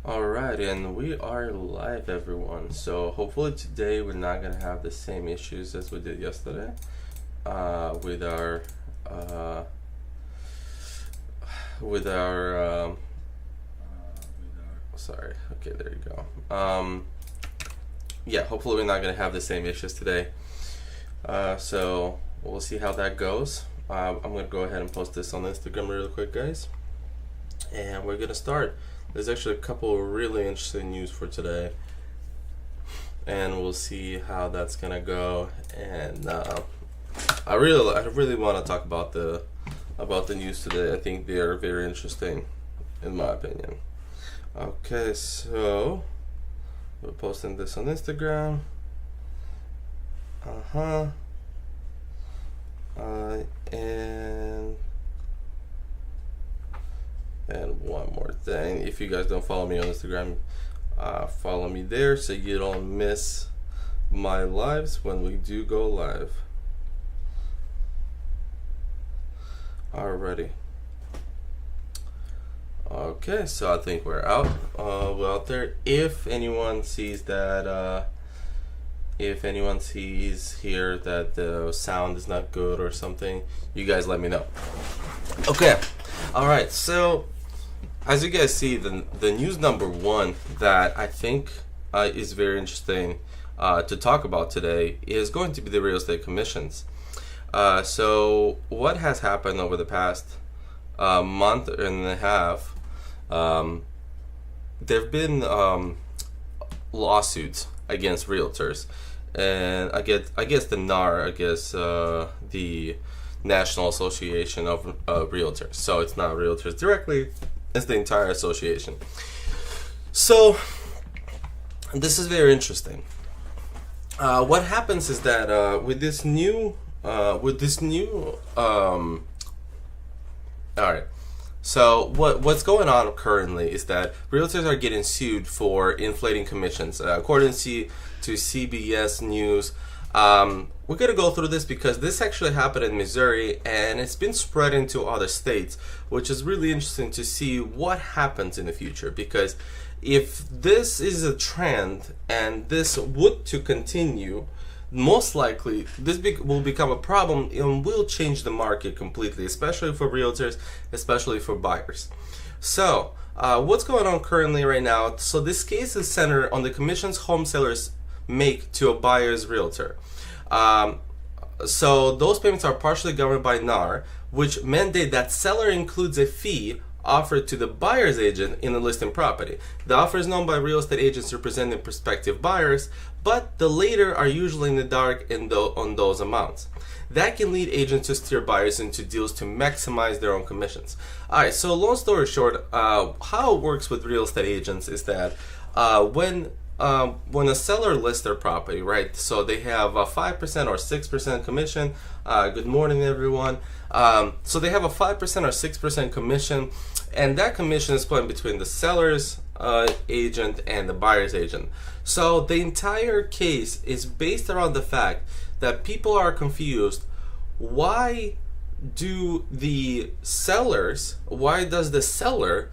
Alright, and we are live, everyone. So hopefully today we're not gonna have the same issues as we did yesterday with our uh, with our sorry. Okay, there you go. Yeah, hopefully we're not gonna have the same issues today. So we'll see how that goes. I'm gonna go ahead and post this on Instagram real quick, guys, and we're gonna start. There's actually a couple of really interesting news for today, and we'll see how that's gonna go. And I really want to talk about the news today. I think they are very interesting, in my opinion. Okay, so we're posting this on Instagram. And one more thing, if you guys don't follow me on Instagram, follow me there so you don't miss my lives when we do go live. Alrighty. Okay, so I think we're out. We're out there. If anyone sees that, if anyone sees here that the sound is not good or something, you guys let me know. Okay. All right. So, as you guys see, the news number one that I think is very interesting to talk about today is going to be the real estate commissions. So, what has happened over the past month and a half? There have been lawsuits against realtors, and I guess the NAR, the National Association of Realtors. So it's not realtors directly; it's the entire association. So this is very interesting. What happens is that with this new, all right. So what's going on currently is that realtors are getting sued for inflating commissions. According to CBS News, we're going to go through this because this actually happened in Missouri and it's been spread into other states, which is really interesting to see what happens in the future. Because if this is a trend and this would to continue, most likely this will become a problem and will change the market completely, especially for realtors, especially for buyers. So what's going on currently right now? So this case is centered on the commissions home sellers make to a buyer's realtor. So those payments are partially governed by NAR, which mandate that seller includes a fee offered to the buyer's agent in the listing property. The offer is known by real estate agents representing prospective buyers, but the latter are usually in the dark on those amounts. That can lead agents to steer buyers into deals to maximize their own commissions. Alright, so long story short, how it works with real estate agents is that when a seller lists their property, right? So they have a 5% or 6% commission. Good morning, everyone. So they have a 5% or 6% commission, and that commission is split between the seller's agent and the buyer's agent. So the entire case is based around the fact that people are confused. Why does the seller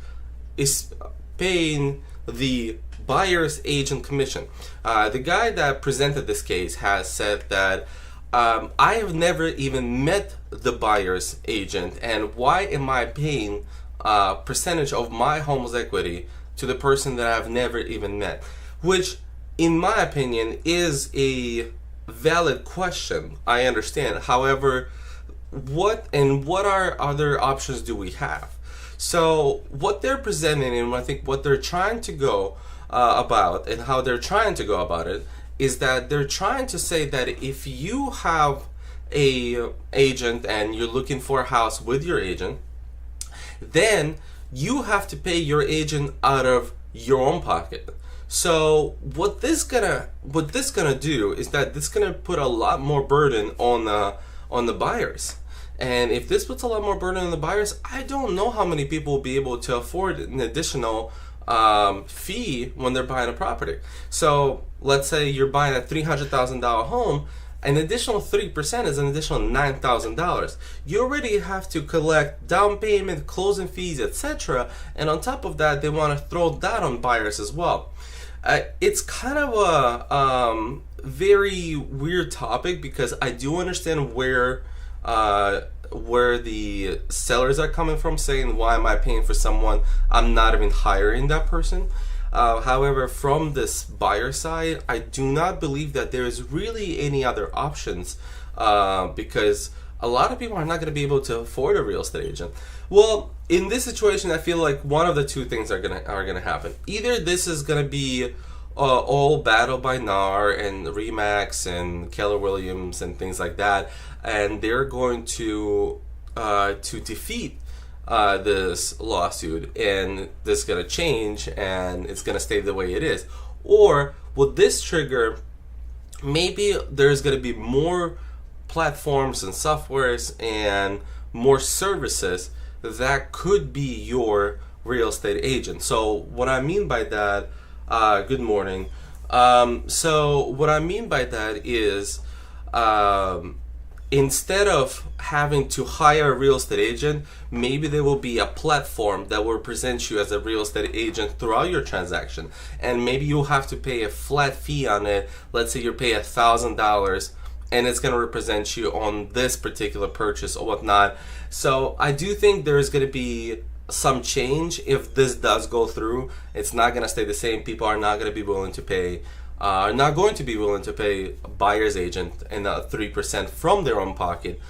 is paying the buyer's agent commission? The guy that presented this case has said that I have never even met the buyer's agent, and why am I paying a percentage of my home's equity to the person that I've never even met? Which, in my opinion, is a valid question. I understand. However, what are other options do we have? So what they're presenting, and I think what they're trying to go about, and how they're trying to go about it, is that they're trying to say that if you have a agent and you're looking for a house with your agent, then you have to pay your agent out of your own pocket. So what this gonna do is that this gonna put a lot more burden on the buyers. And if this puts a lot more burden on the buyers, I don't know how many people will be able to afford an additional fee when they're buying a property. So let's say you're buying a $300,000 home, an additional 3% is an additional $9,000. You already have to collect down payment, closing fees, etc. And on top of that, they want to throw that on buyers as well. It's kind of a very weird topic, because I do understand where the sellers are coming from, saying, why am I paying for someone I'm not even hiring that person? However, from this buyer side, I do not believe that there is really any other options, because a lot of people are not going to be able to afford a real estate agent. Well, in this situation, I feel like one of the two things are gonna happen. Either this is gonna be all battle by NAR and Remax and Keller Williams and things like that, and they're going to defeat this lawsuit, and this is going to change and it's going to stay the way it is. Or will this trigger, maybe there's going to be more platforms and softwares and more services that could be your real estate agent. So what I mean by that, good morning. So what I mean by that is, instead of having to hire a real estate agent, maybe there will be a platform that will represent you as a real estate agent throughout your transaction. And maybe you'll have to pay a flat fee on it. Let's say you pay $1,000, and it's going to represent you on this particular purchase or whatnot. So I do think there is going to be some change if this does go through. It's not going to stay the same. People are not going to be willing to pay a buyer's agent and 3% from their own pocket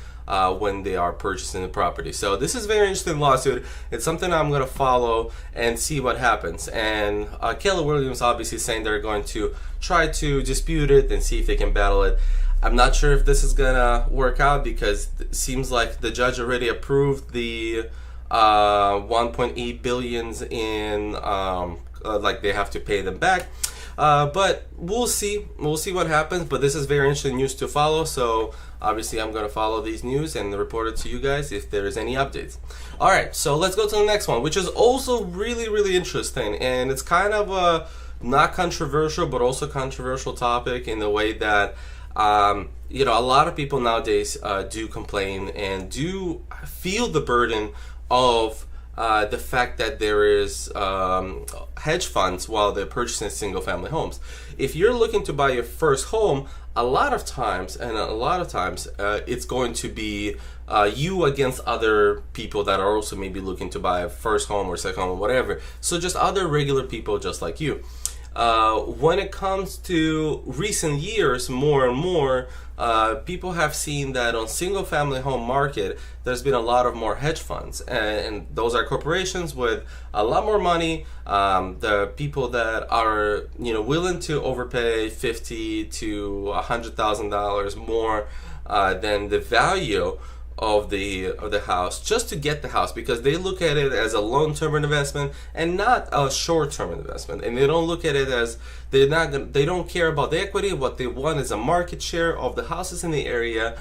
when they are purchasing the property. So this is a very interesting lawsuit. It's something I'm going to follow and see what happens. And Keller Williams obviously saying they're going to try to dispute it and see if they can battle it. I'm not sure if this is going to work out, because it seems like the judge already approved the 1.8 billions in like they have to pay them back. But we'll see what happens. But this is very interesting news to follow, so obviously I'm going to follow these news and report it to you guys if there is any updates. Alright, so let's go to the next one, which is also really interesting, and it's kind of a not controversial but also controversial topic in the way that a lot of people nowadays do complain and do feel the burden of the fact that there is hedge funds while they're purchasing single family homes. If you're looking to buy your first home, a lot of times it's going to be you against other people that are also maybe looking to buy a first home or second home or whatever. So just other regular people just like you. When it comes to recent years, more and more people have seen that on single family home market there's been a lot of more hedge funds, and those are corporations with a lot more money. The people that are willing to overpay $50,000 to $100,000 more than the value of the house just to get the house, because they look at it as a long-term investment and not a short-term investment, and they don't look at it as they don't care about the equity. What they want is a market share of the houses in the area,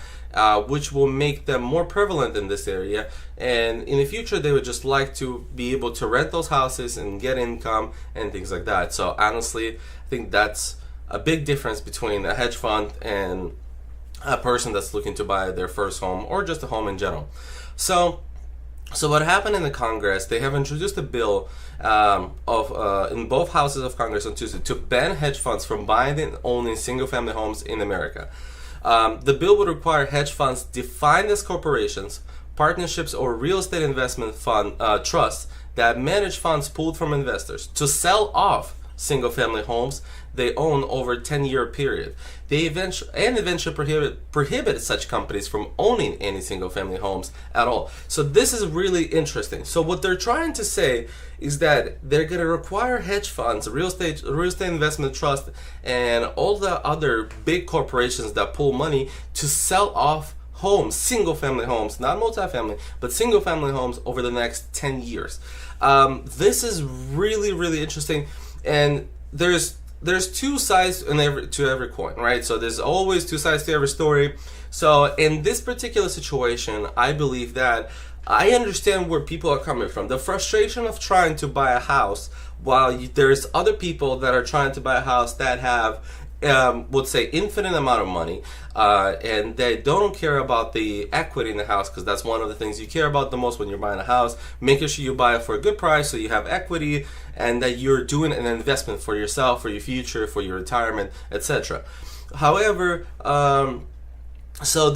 which will make them more prevalent in this area, and in the future they would just like to be able to rent those houses and get income and things like that. So honestly, I think that's a big difference between a hedge fund and a person that's looking to buy their first home or just a home in general. So what happened in the Congress, they have introduced a bill in both houses of Congress on Tuesday to ban hedge funds from buying and owning single-family homes in America. The bill would require hedge funds defined as corporations, partnerships, or real estate investment fund trusts that manage funds pulled from investors to sell off single-family homes they own over a 10-year period. They eventually prohibit such companies from owning any single-family homes at all. So this is really interesting. So what they're trying to say is that they're going to require hedge funds, real estate investment trust, and all the other big corporations that pull money to sell off homes, single-family homes, not multifamily, but single-family homes over the next 10 years. This is really interesting, and there's two sides to every coin, right? So there's always two sides to every story. So in this particular situation, I believe that I understand where people are coming from. The frustration of trying to buy a house while there's other people that are trying to buy a house that have would say infinite amount of money, and they don't care about the equity in the house, because that's one of the things you care about the most when you're buying a house, making sure you buy it for a good price so you have equity and that you're doing an investment for yourself, for your future, for your retirement, etc. However, so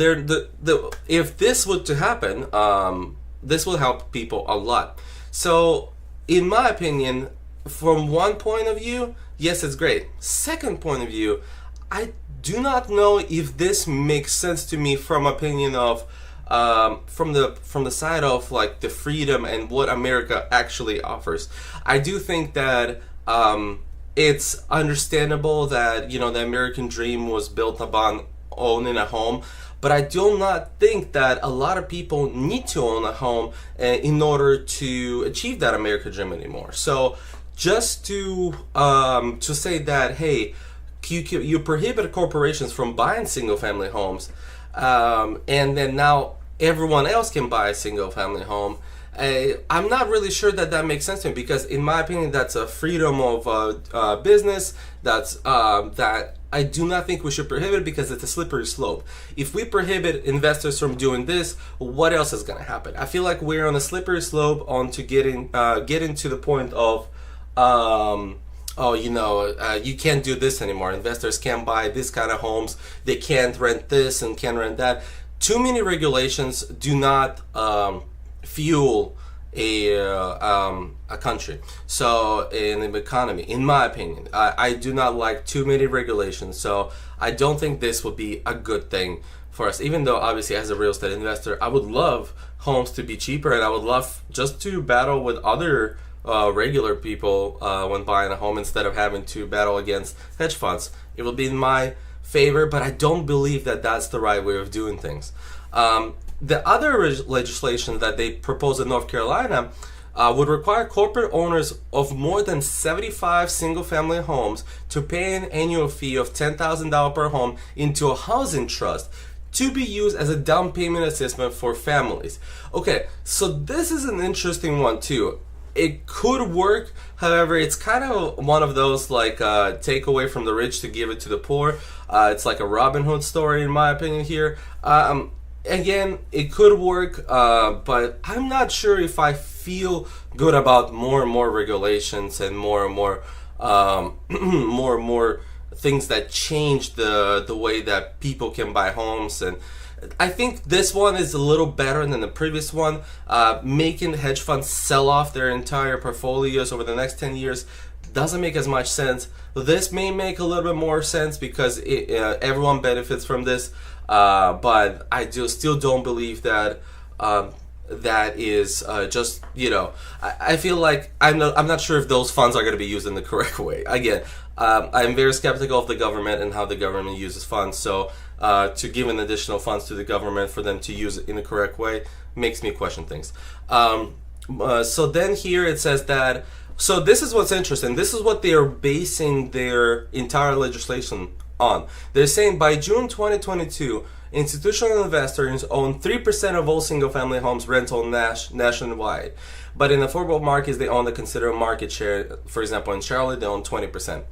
if this were to happen, this will help people a lot. So in my opinion, from one point of view, yes, it's great. Second point of view, I do not know if this makes sense to me from opinion of from the side of like the freedom and what America actually offers. I do think that it's understandable that, you know, the American dream was built upon owning a home, but I do not think that a lot of people need to own a home in order to achieve that American dream anymore. So just to say that, hey, you prohibit corporations from buying single-family homes, and then now everyone else can buy a single-family home. I'm not really sure that that makes sense to me, because in my opinion, that's a freedom of business. That I do not think we should prohibit, because it's a slippery slope. If we prohibit investors from doing this, what else is going to happen? I feel like we're on a slippery slope onto getting to the point of you can't do this anymore. Investors can't buy this kind of homes. They can't rent this and can't rent that. Too many regulations do not fuel a country. So in the economy, in my opinion, I do not like too many regulations. So I don't think this would be a good thing for us. Even though obviously as a real estate investor, I would love homes to be cheaper, and I would love just to battle with other regular people when buying a home instead of having to battle against hedge funds. It will be in my favor, but I don't believe that that's the right way of doing things. The other legislation that they propose in North Carolina would require corporate owners of more than 75 single-family homes to pay an annual fee of $10,000 per home into a housing trust to be used as a down payment assistance for families. Okay, so this is an interesting one too. It could work, however, it's kind of one of those like take away from the rich to give it to the poor. It's like a Robin Hood story in my opinion here. Again, it could work, but I'm not sure if I feel good about more and more regulations and more and more things that change the way that people can buy homes. And I think this one is a little better than the previous one. Making hedge funds sell off their entire portfolios over the next 10 years doesn't make as much sense. This may make a little bit more sense because everyone benefits from this, but I still don't believe that that is just, you know, I feel like I'm not sure if those funds are going to be used in the correct way. Again, I'm very skeptical of the government and how the government uses funds, so to give an additional funds to the government for them to use it in the correct way makes me question things. So then here it says that, so this is what's interesting. This is what they are basing their entire legislation on. They're saying by June 2022, institutional investors own 3% of all single-family homes rental nationwide. But in affordable markets, they own a considerable market share. For example, in Charlotte, they own 20%.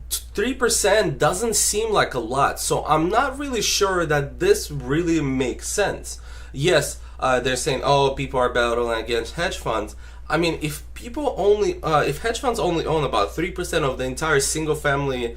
3% doesn't seem like a lot, so I'm not really sure that this really makes sense. Yes, they're saying, oh, people are battling against hedge funds. I mean, if hedge funds only own about 3% of the entire single-family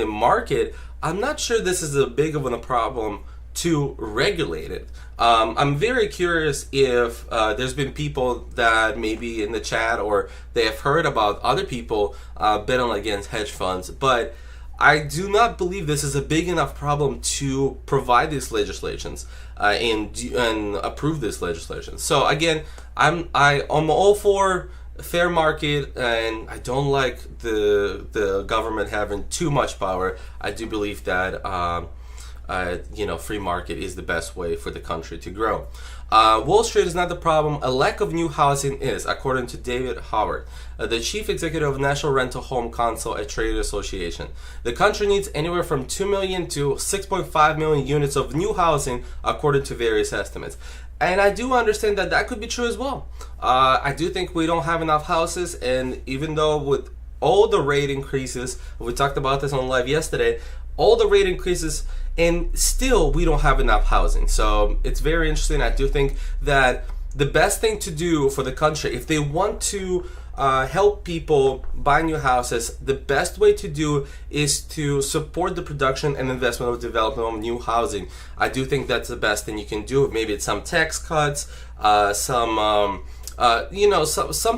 market, I'm not sure this is a big of a problem to regulate it. I'm very curious if there's been people that maybe in the chat or they have heard about other people betting against hedge funds, but I do not believe this is a big enough problem to provide these legislations and approve this legislation. So again, I'm all for fair market, and I don't like the government having too much power. I do believe that free market is the best way for the country to grow. Wall Street is not the problem. A lack of new housing is, according to David Howard, the chief executive of National Rental Home Council, a trade association. The country needs anywhere from 2 million to 6.5 million units of new housing, according to various estimates. And I do understand that that could be true as well. I do think we don't have enough houses, and even though with all the rate increases. We talked about this on live yesterday. All the rate increases, and still we don't have enough housing. So it's very interesting. I do think that the best thing to do for the country, if they want to help people buy new houses, the best way to do is to support the production and investment of development of new housing. I do think that's the best thing you can do. Maybe it's some tax cuts, some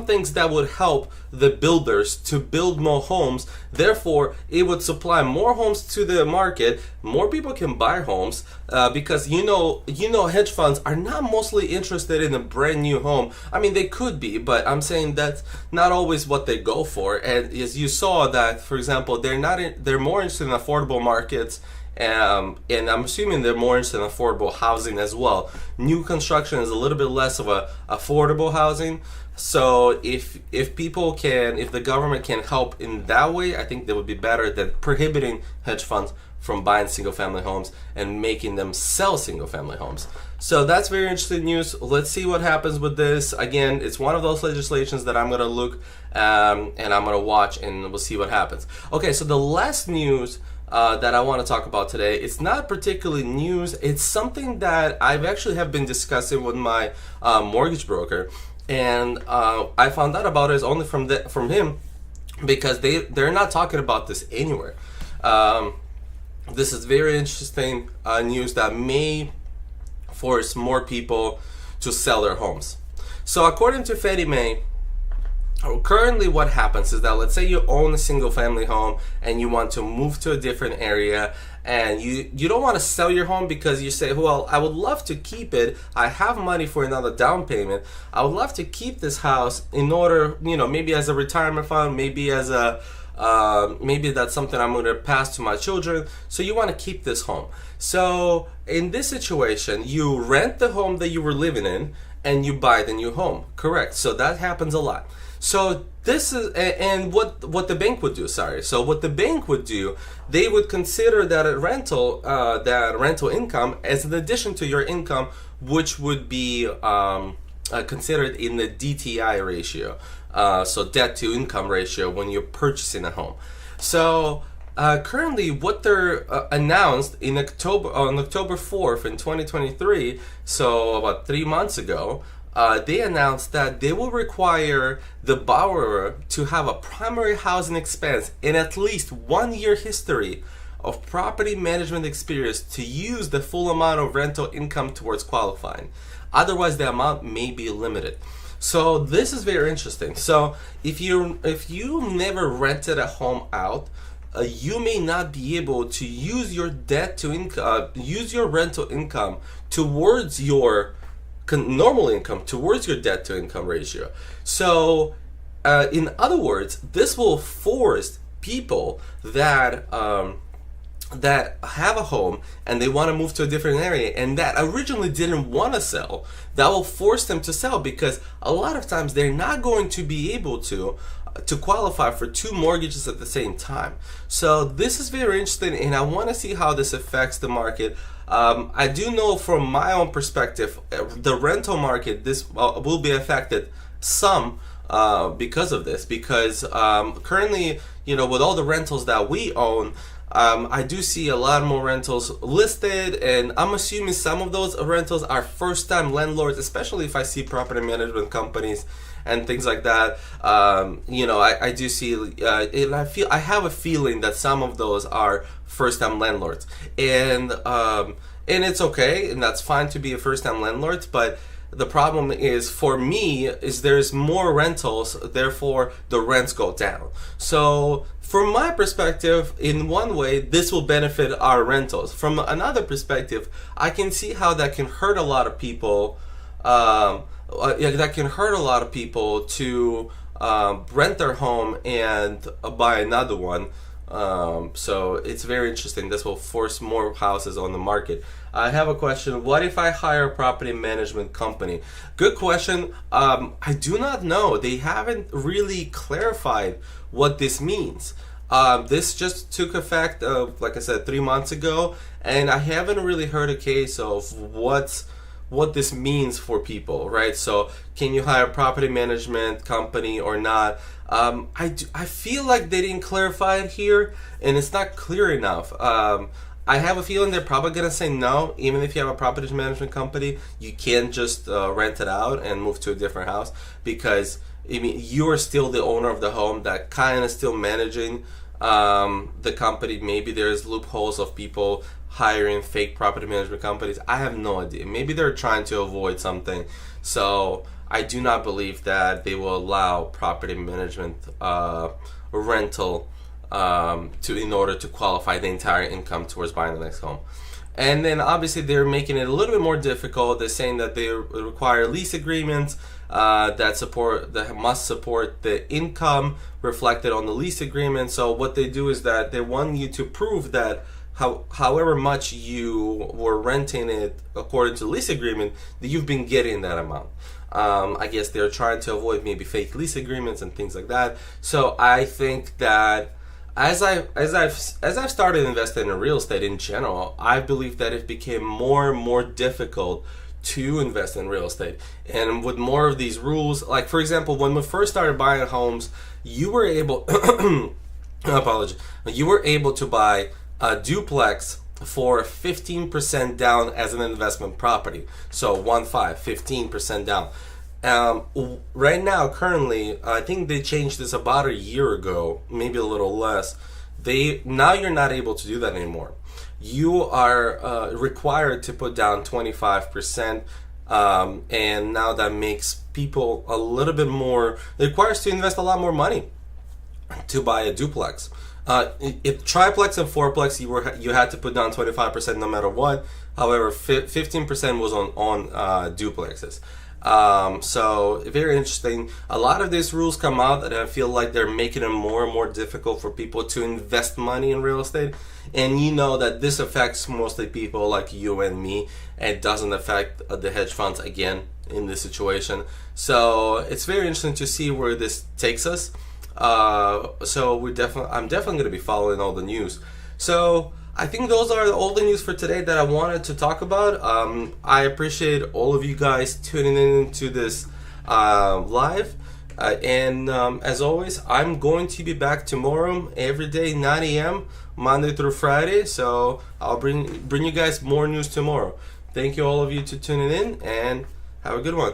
things that would help the builders to build more homes. Therefore, it would supply more homes to the market. More people can buy homes because hedge funds are not mostly interested in a brand new home. I mean, they could be, but I'm saying that's not always what they go for. And as you saw that, for example, they're more interested in affordable markets. And I'm assuming they're more interested in affordable housing as well. New construction is a little bit less of a affordable housing. So if the government can help in that way, I think that would be better than prohibiting hedge funds from buying single-family homes and making them sell single-family homes. So that's very interesting news. Let's see what happens with this. Again, it's one of those legislations that I'm going to look and I'm going to watch, and we'll see what happens. Okay, so the last news that I want to talk about today, it's not particularly news. It's something that I've actually have been discussing with my mortgage broker, and I found out about it only from him, because they're not talking about this anywhere. This is very interesting news that may force more people to sell their homes. So according to Fannie Mae, currently what happens is that, let's say you own a single family home and you want to move to a different area, and you don't want to sell your home because you say, well, I would love to keep it. I have money for another down payment. I would love to keep this house in order, maybe as a retirement fund, maybe as maybe that's something I'm going to pass to my children. So you want to keep this home. So in this situation, you rent the home that you were living in and you buy the new home. Correct. So that happens a lot. So this is, and what the bank would do, So what the bank would do, they would consider that rental income as an addition to your income, which would be considered in the DTI ratio, so debt to income ratio, when you're purchasing a home. So currently, what they're announced on October 4th in 2023, so about 3 months ago, they announced that they will require the borrower to have a primary housing expense and at least 1 year history of property management experience to use the full amount of rental income towards qualifying. Otherwise, the amount may be limited. So this is very interesting. So if you never rented a home out, you may not be able to use your use your rental income towards your normal income, towards your debt to income ratio. So in other words, this will force people that have a home and they want to move to a different area and that originally didn't want to sell, that will force them to sell, because a lot of times they're not going to be able to qualify for 2 mortgages at the same time. So this is very interesting, and I want to see how this affects the market. I do know from my own perspective, the rental market, this will be affected some because of this, because currently, with all the rentals that we own, I do see a lot more rentals listed, and I'm assuming some of those rentals are first-time landlords, especially if I see property management companies and things like that. I do see, and I have a feeling that some of those are first-time landlords, and it's okay, and that's fine to be a first-time landlord, but the problem is, for me, is there's more rentals, therefore the rents go down. So from my perspective, in one way, this will benefit our rentals. From another perspective, I can see how that can hurt a lot of people. That can hurt a lot of people to rent their home and buy another one. So it's very interesting. This will force more houses on the market. I have a question. What if I hire a property management company? Good question. I do not know. They haven't really clarified what this means. This just took effect, like I said, 3 months ago, and I haven't really heard a case of what what this means for people, right? So can you hire a property management company or not? I feel like they didn't clarify it here, and it's not clear enough. I have a feeling they're probably going to say no. Even if you have a property management company, you can't just rent it out and move to a different house, because I mean, you are still the owner of the home that kind of still managing the company. Maybe there's loopholes of people hiring fake property management companies. I have no idea. Maybe they're trying to avoid something. So I do not believe that they will allow property management rental in order to qualify the entire income towards buying the next home. And then obviously they're making it a little bit more difficult. They're saying that they require lease agreements that must support the income reflected on the lease agreement. So what they do is that they want you to prove that however much you were renting it according to the lease agreement, that you've been getting that amount. I guess they're trying to avoid maybe fake lease agreements and things like that. So I think that as I've started investing in real estate in general, I believe that it became more and more difficult to invest in real estate. And with more of these rules, like for example, when we first started buying homes, you were able you were able to buy a duplex for 15% down as an investment property. So 15% down. Right now, currently, I think they changed this about a year ago, maybe a little less. Now you're not able to do that anymore. You are required to put down 25%, and now that makes people a little bit more. It requires to invest a lot more money to buy a duplex. If triplex and fourplex, you had to put down 25% no matter what. However, 15% was on duplexes. So very interesting. A lot of these rules come out and I feel like they're making it more and more difficult for people to invest money in real estate. And you know that this affects mostly people like you and me. It doesn't affect the hedge funds again in this situation. So it's very interesting to see where this takes us. So I'm definitely going to be following all the news. So I think those are all the news for today that I wanted to talk about. I appreciate all of you guys tuning into this live. And as always, I'm going to be back tomorrow, every day, 9 a.m., Monday through Friday. So I'll bring you guys more news tomorrow. Thank you all of you to tuning in, and have a good one.